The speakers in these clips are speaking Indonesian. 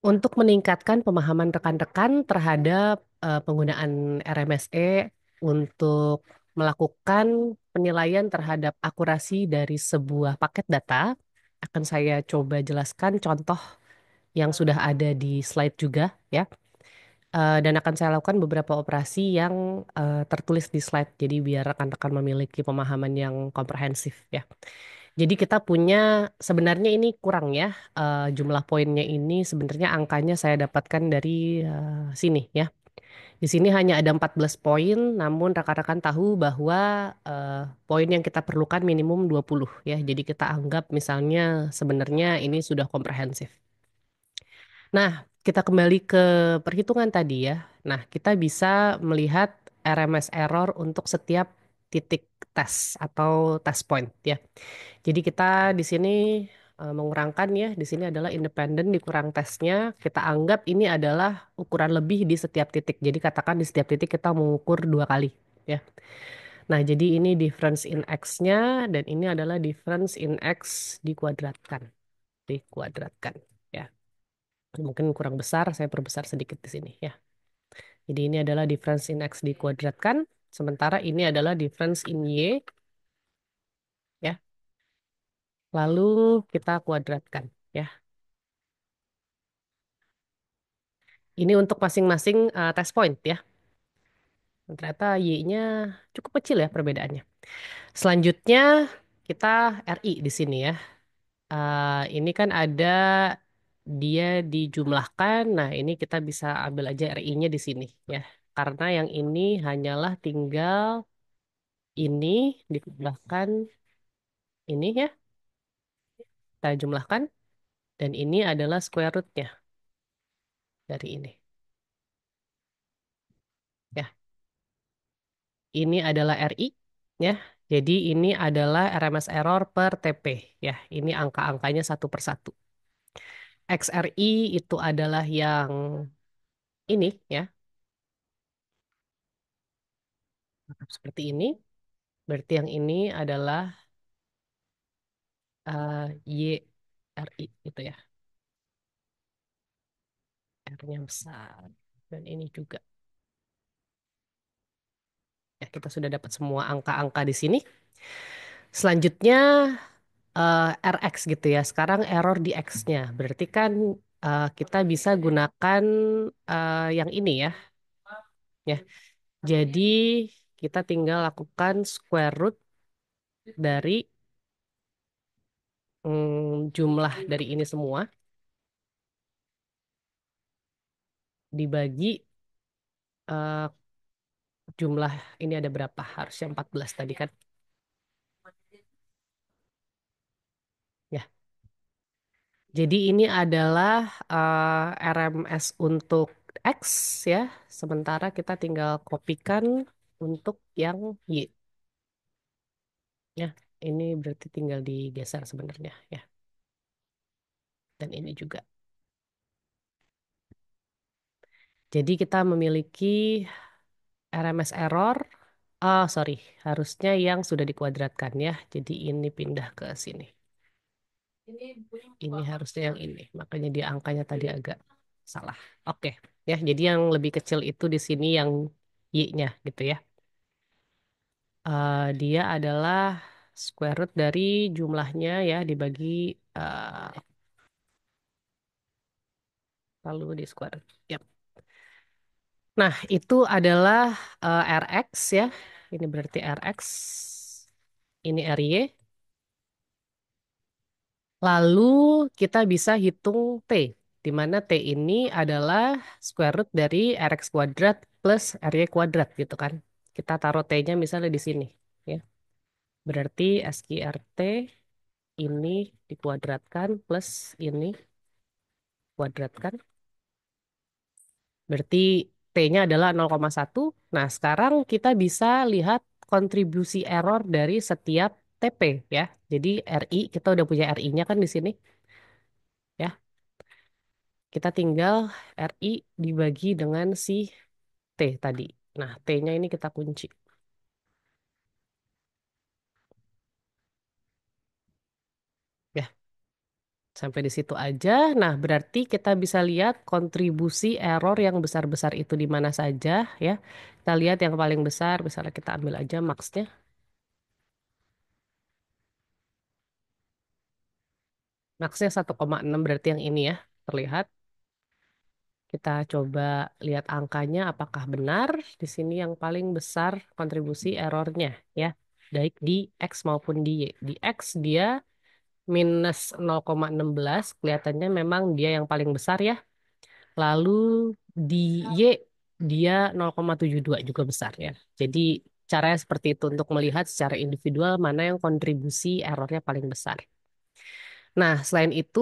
Untuk meningkatkan pemahaman rekan-rekan terhadap penggunaan RMSE untuk melakukan penilaian terhadap akurasi dari sebuah paket data, akan saya coba jelaskan contoh yang sudah ada di slide juga ya. Dan akan saya lakukan beberapa operasi yang tertulis di slide, jadi biar rekan-rekan memiliki pemahaman yang komprehensif ya. Jadi kita punya sebenarnya ini kurang ya, jumlah poinnya ini sebenarnya angkanya saya dapatkan dari sini ya. Di sini hanya ada 14 poin, namun rekan-rekan tahu bahwa poin yang kita perlukan minimum 20 ya. Jadi kita anggap misalnya sebenarnya ini sudah komprehensif. Nah, kita kembali ke perhitungan tadi ya. Nah, kita bisa melihat RMS error untuk setiap titik tes atau test point ya. Jadi kita di sini mengurangkan ya, di sini adalah independen dikurang tesnya. Kita anggap ini adalah ukuran lebih di setiap titik. Jadi katakan di setiap titik kita mengukur 2 kali ya. Nah, jadi ini difference in X-nya dan ini adalah difference in X dikuadratkan. Dikuadratkan ya. Mungkin kurang besar, saya perbesar sedikit di sini ya. Jadi ini adalah difference in X dikuadratkan, sementara ini adalah difference in Y ya. Lalu kita kuadratkan ya. Ini untuk masing-masing test point ya. Ternyata Y-nya cukup kecil ya perbedaannya. Selanjutnya kita RI di sini ya. Ini kan ada dia dijumlahkan. Nah, ini kita bisa ambil aja RI-nya di sini ya. Karena yang ini hanyalah tinggal ini ditambahkan ini ya. Kita jumlahkan dan ini adalah square root-nya dari ini. Ya, ini adalah RI ya. Jadi ini adalah RMS error per TP ya. Ini angka-angkanya satu per satu. XRI itu adalah yang ini ya, seperti ini. Berarti yang ini adalah YRI gitu ya. R-nya besar. Dan ini juga. Ya, kita sudah dapat semua angka-angka di sini. Selanjutnya RX gitu ya. Sekarang error di X-nya. Berarti kan kita bisa gunakan yang ini ya. Ya. Jadi kita tinggal lakukan square root dari jumlah dari ini semua dibagi eh, jumlah ini ada berapa? Harusnya 14 tadi kan. Ya. Jadi ini adalah RMS untuk X ya. Sementara kita tinggal kopikan untuk yang Y. Ya, ini berarti tinggal digeser sebenarnya ya. Dan ini juga. Jadi kita memiliki RMS error. Oh, sorry. Harusnya yang sudah dikuadratkan ya. Jadi ini pindah ke sini. Ini harusnya yang ini. Makanya dia angkanya tadi agak salah. Oke. Ya, jadi yang lebih kecil itu di sini yang Y-nya gitu ya. Dia adalah square root dari jumlahnya ya dibagi lalu di square root. Yap. Nah, itu adalah RX ya. Ini berarti RX. Ini RY. Lalu kita bisa hitung T, di mana T ini adalah square root dari RX kuadrat plus RY kuadrat gitu kan. Kita taruh T-nya misalnya di sini. Ya. Berarti SQRT ini dikuadratkan plus ini kuadratkan. Berarti T-nya adalah 0,1. Nah, sekarang kita bisa lihat kontribusi error dari setiap TP ya. Jadi RI, kita udah punya RI-nya kan di sini ya. Kita tinggal RI dibagi dengan si T tadi. Nah, T-nya ini kita kunci. Ya, Sampai di situ aja. Nah, berarti kita bisa lihat kontribusi error yang besar-besar itu di mana saja ya. Kita lihat yang paling besar, misalnya kita ambil aja max-nya. Max-nya 1,6 berarti yang ini ya, terlihat. Kita coba lihat angkanya apakah benar. Di sini yang paling besar kontribusi errornya ya. Baik di X maupun di Y. Di X dia minus 0,16, kelihatannya memang dia yang paling besar ya. Lalu di Y dia 0,72 juga besar ya. Jadi caranya seperti itu untuk melihat secara individual mana yang kontribusi errornya paling besar. Nah, selain itu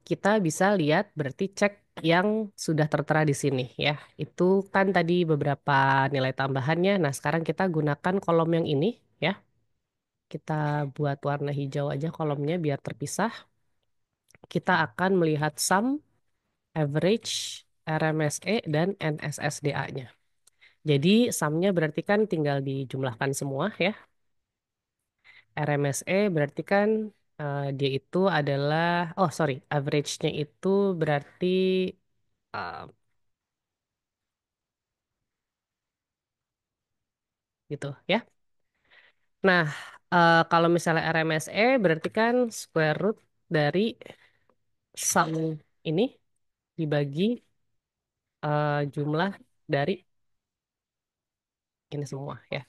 kita bisa lihat berarti cek yang sudah tertera di sini ya. Itu kan tadi beberapa nilai tambahannya. Nah, sekarang kita gunakan kolom yang ini ya. Kita buat warna hijau aja kolomnya biar terpisah. Kita akan melihat sum, average, RMSE, dan NSSDA-nya. Jadi sumnya berarti kan tinggal dijumlahkan semua ya. RMSE berarti kan dia itu adalah, oh sorry, average-nya itu berarti eh, gitu ya. Nah, kalau misalnya RMSE berarti kan square root dari sum ini dibagi jumlah dari ini semua ya.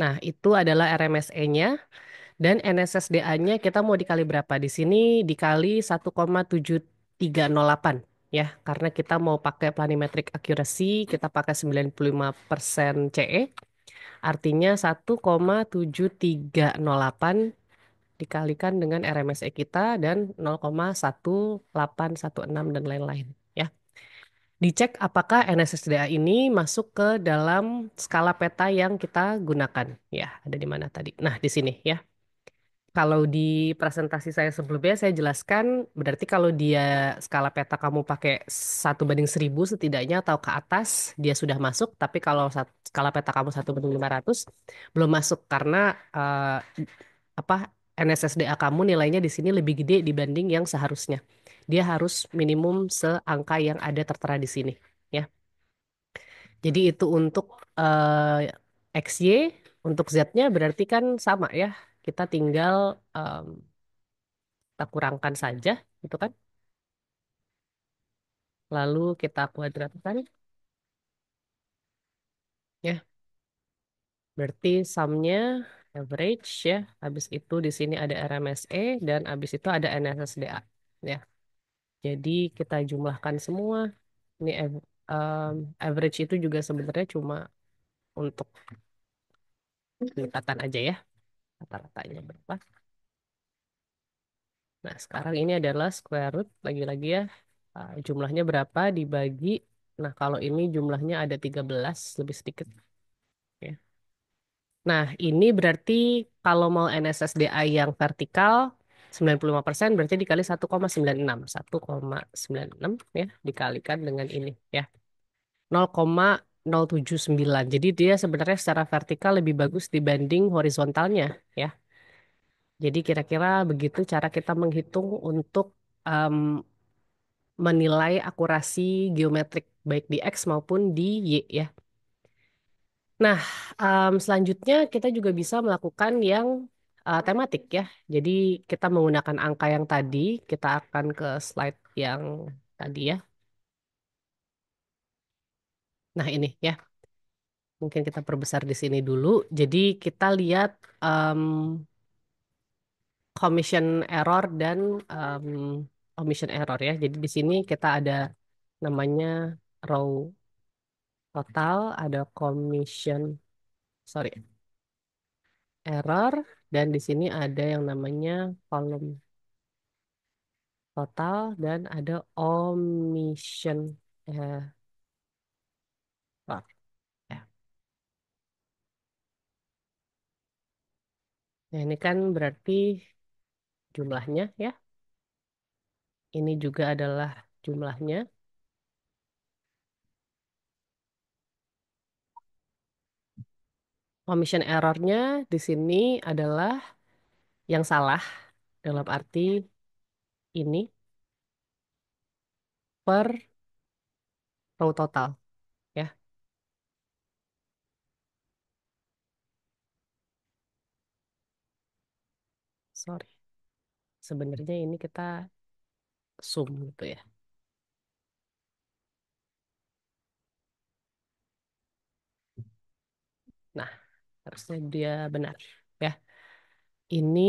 Nah, itu adalah RMSE-nya. Dan NSSDA-nya kita mau dikali berapa? Di sini dikali 1,7308 ya. Karena kita mau pakai planimetric accuracy, kita pakai 95% CE. Artinya 1,7308 dikalikan dengan RMSE kita dan 0,1816 dan lain-lain ya. Dicek apakah NSSDA ini masuk ke dalam skala peta yang kita gunakan. Ya, ada di mana tadi? Nah, di sini ya. Kalau di presentasi saya sebelumnya saya jelaskan berarti kalau dia skala peta kamu pakai 1:1000 setidaknya atau ke atas dia sudah masuk, tapi kalau skala peta kamu 1:500 belum masuk karena apa NSSDA kamu nilainya di sini lebih gede dibanding yang seharusnya. Dia harus minimum seangka yang ada tertera di sini ya. Jadi itu untuk XY, untuk Z-nya berarti kan sama ya. Kita tinggal kita kurangkan saja, gitu kan. Lalu kita kuadratkan, ya. Berarti sumnya average ya. Habis itu di sini ada RMSE dan habis itu ada NSSDA, ya. Jadi kita jumlahkan semua. Ini average itu juga sebenarnya cuma untuk pendekatan aja ya. Rata-ratanya berapa? Nah, sekarang ini adalah square root lagi-lagi ya. Jumlahnya berapa dibagi. Nah, kalau ini jumlahnya ada 13 lebih sedikit. Ya. Nah, ini berarti kalau mau NSSDI yang vertikal 95% berarti dikali 1,96. 1,96 ya dikalikan dengan ini ya. 0,079. Jadi dia sebenarnya secara vertikal lebih bagus dibanding horizontalnya ya. Jadi kira-kira begitu cara kita menghitung untuk em, menilai akurasi geometrik baik di X maupun di Y ya. Nah, selanjutnya kita juga bisa melakukan yang tematik ya. Jadi kita menggunakan angka yang tadi, kita akan ke slide yang tadi ya. Nah, ini ya. Mungkin kita perbesar di sini dulu. Jadi kita lihat em, commission error dan em, omission error ya. Jadi di sini kita ada namanya row total, ada commission, sorry, error, dan di sini ada yang namanya column total dan ada omission error. Ya. Nah, ini kan berarti jumlahnya ya. Ini juga adalah jumlahnya. Omission errornya di sini adalah yang salah. Dalam arti ini per row total ya. Sorry. Sebenarnya ini kita sum gitu ya. Nah, harusnya dia benar ya. Ini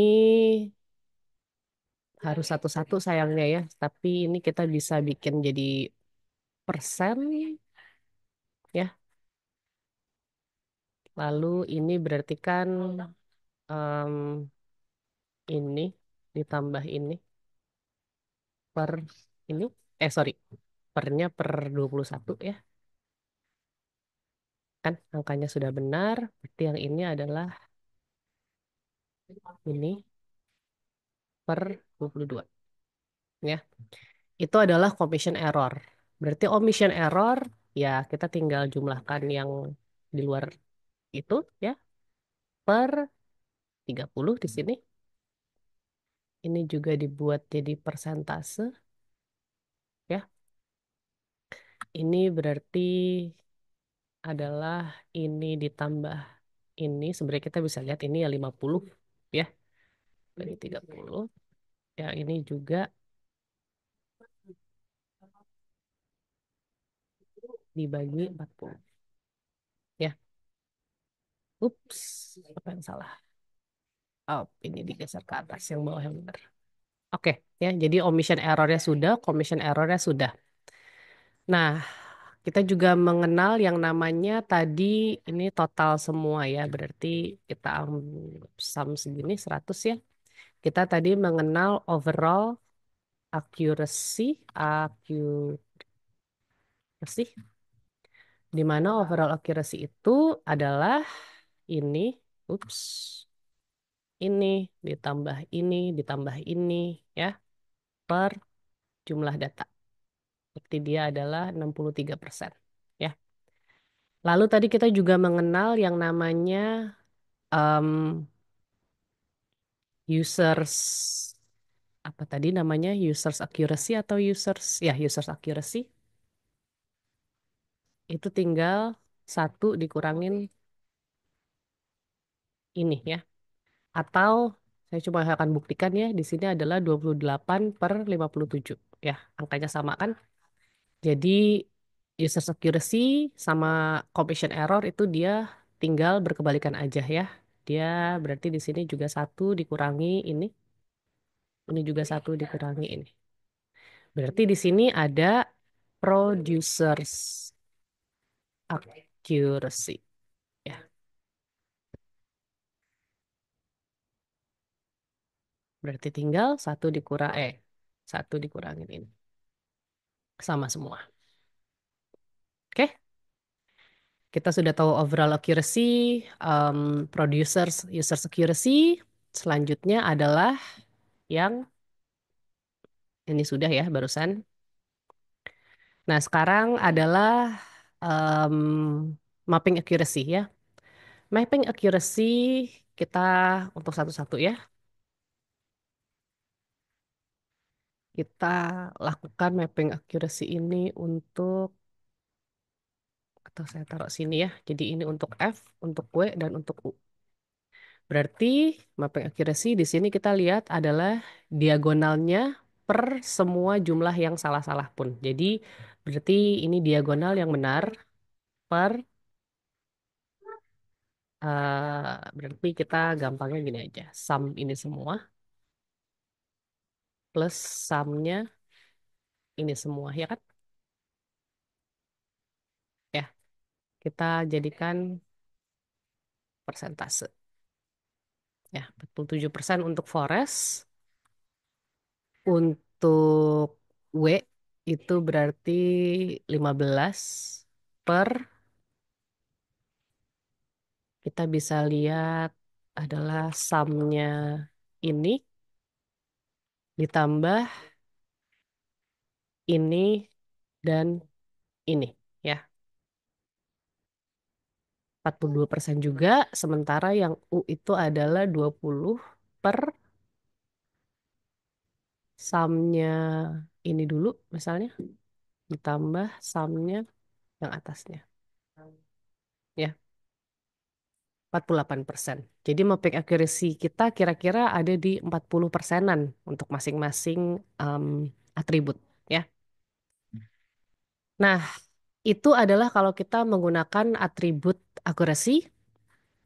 harus satu-satu sayangnya ya. Tapi ini kita bisa bikin jadi persen ya. Lalu ini berarti kan em, ini ditambah ini per ini. Sorry. Pernya per 21 ya. Kan angkanya sudah benar. Berarti yang ini adalah ini per 22 ya. Itu adalah commission error. Berarti omission error ya kita tinggal jumlahkan yang di luar itu ya per 30 di sini. Ini juga dibuat jadi persentase ya. Ini berarti adalah ini ditambah ini. Sebenarnya kita bisa lihat ini ya 50 ya. Dari 30. Ya ini juga dibagi 40 ya. Ups, apa yang salah? Oh, ini digeser ke atas yang bawah yang benar. Oke, ya. Jadi omission errornya sudah, commission errornya sudah. Nah, kita juga mengenal yang namanya tadi ini total semua ya. Berarti kita sum segini 100 ya. Kita tadi mengenal overall accuracy, di mana overall accuracy itu adalah ini, ups, ini ditambah ini ya per jumlah data. Berarti dia adalah 63%. Ya. Lalu tadi kita juga mengenal yang namanya em, users apa tadi namanya users accuracy atau users accuracy itu tinggal satu dikurangin ini ya. Atau saya cuma akan buktikan ya di sini adalah 28 per 57 ya. Angkanya sama kan? Jadi users accuracy sama completion error itu dia tinggal berkebalikan aja ya. Dia berarti di sini juga satu dikurangi ini juga satu dikurangi ini. Berarti di sini ada producers accuracy ya. Berarti tinggal satu dikurangin ini sama semua. Oke, kita sudah tahu overall accuracy, producers users accuracy. Selanjutnya adalah yang ini sudah ya barusan. Nah, sekarang adalah em, mapping accuracy ya. Mapping accuracy kita untuk satu-satu ya. Kita lakukan mapping accuracy ini untuk, atau saya taruh sini ya. Jadi ini untuk F, untuk W, dan untuk U. Berarti mapping accuracy di sini kita lihat adalah diagonalnya per semua jumlah yang salah-salah pun. Jadi berarti ini diagonal yang benar per berarti kita gampangnya gini aja. Sum ini semua plus sumnya ini semua ya kan? Ya, kita jadikan persentase. Ya, 47% untuk forest. Untuk W itu berarti 15 per kita bisa lihat adalah sumnya ini ditambah ini dan ini ya. 42% juga, sementara yang U itu adalah 20 per sumnya ini dulu misalnya, ditambah sumnya yang atasnya. Ya, 48%. Jadi mapping accuracy kita kira-kira ada di 40 persenan untuk masing-masing em, atribut. Ya. Nah, itu adalah kalau kita menggunakan atribut akurasi.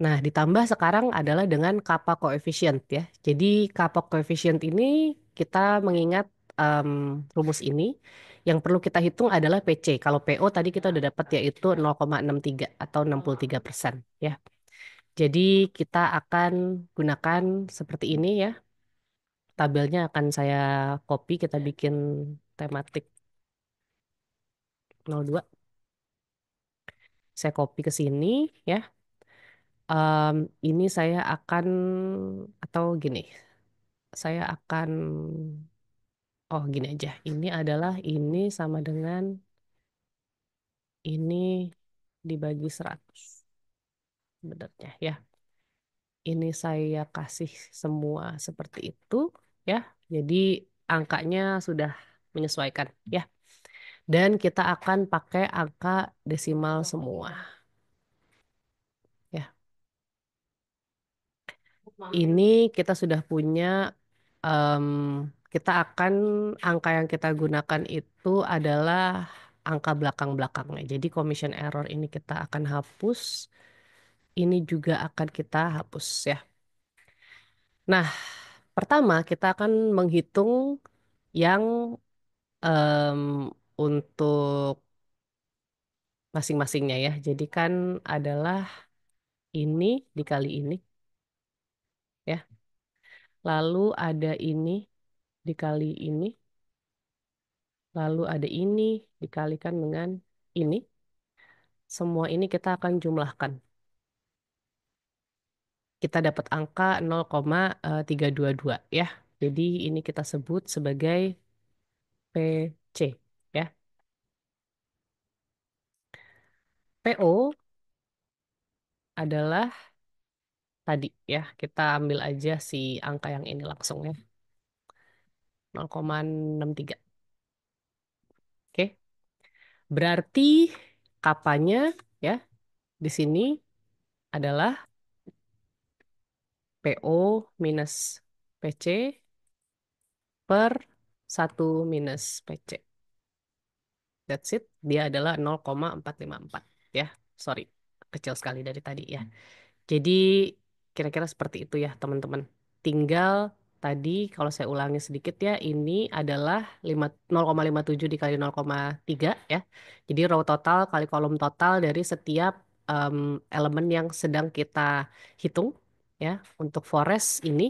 Nah, ditambah sekarang adalah dengan kappa coefficient ya. Jadi kappa coefficient ini kita mengingat em, rumus ini yang perlu kita hitung adalah PC. Kalau PO tadi kita udah dapat yaitu 0,63 atau 63% ya. Jadi kita akan gunakan seperti ini ya. Tabelnya akan saya copy, kita bikin tematik 02. Saya copy ke sini ya. Ini saya akan atau gini, saya akan oh gini aja. Ini adalah ini sama dengan ini dibagi 100 sebenarnya ya. Ini saya kasih semua seperti itu ya. Jadi angkanya sudah menyesuaikan ya. Dan kita akan pakai angka desimal semua ya. Ini kita sudah punya em, kita akan angka yang kita gunakan itu adalah angka belakang-belakangnya. Jadi commission error ini kita akan hapus. Ini juga akan kita hapus ya. Nah, pertama kita akan menghitung yang em, untuk masing-masingnya ya. Jadi kan adalah ini dikali ini ya. Lalu ada ini dikali ini. Lalu ada ini dikalikan dengan ini. Semua ini kita akan jumlahkan. Kita dapat angka 0,322 ya. Jadi ini kita sebut sebagai PC ya. PO adalah tadi ya. Kita ambil aja si angka yang ini langsung ya. 0,63. Oke. Berarti kapanya ya di sini adalah PO minus PC per 1 minus PC. That's it. Dia adalah 0,454 ya. Sorry, kecil sekali dari tadi ya. Jadi kira-kira seperti itu ya teman-teman. Tinggal tadi kalau saya ulangi sedikit ya, ini adalah 0,57 dikali 0,3 ya. Jadi row total kali kolom total dari setiap em, elemen yang sedang kita hitung ya. Untuk forest ini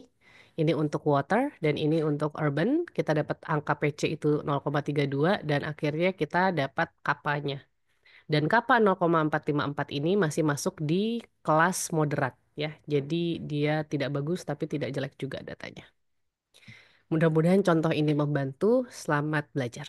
untuk water dan ini untuk urban. Kita dapat angka PC itu 0,32 dan akhirnya kita dapat kapanya. Dan kappa 0,454 ini masih masuk di kelas moderat ya. Jadi dia tidak bagus tapi tidak jelek juga datanya. Mudah-mudahan contoh ini membantu. Selamat belajar.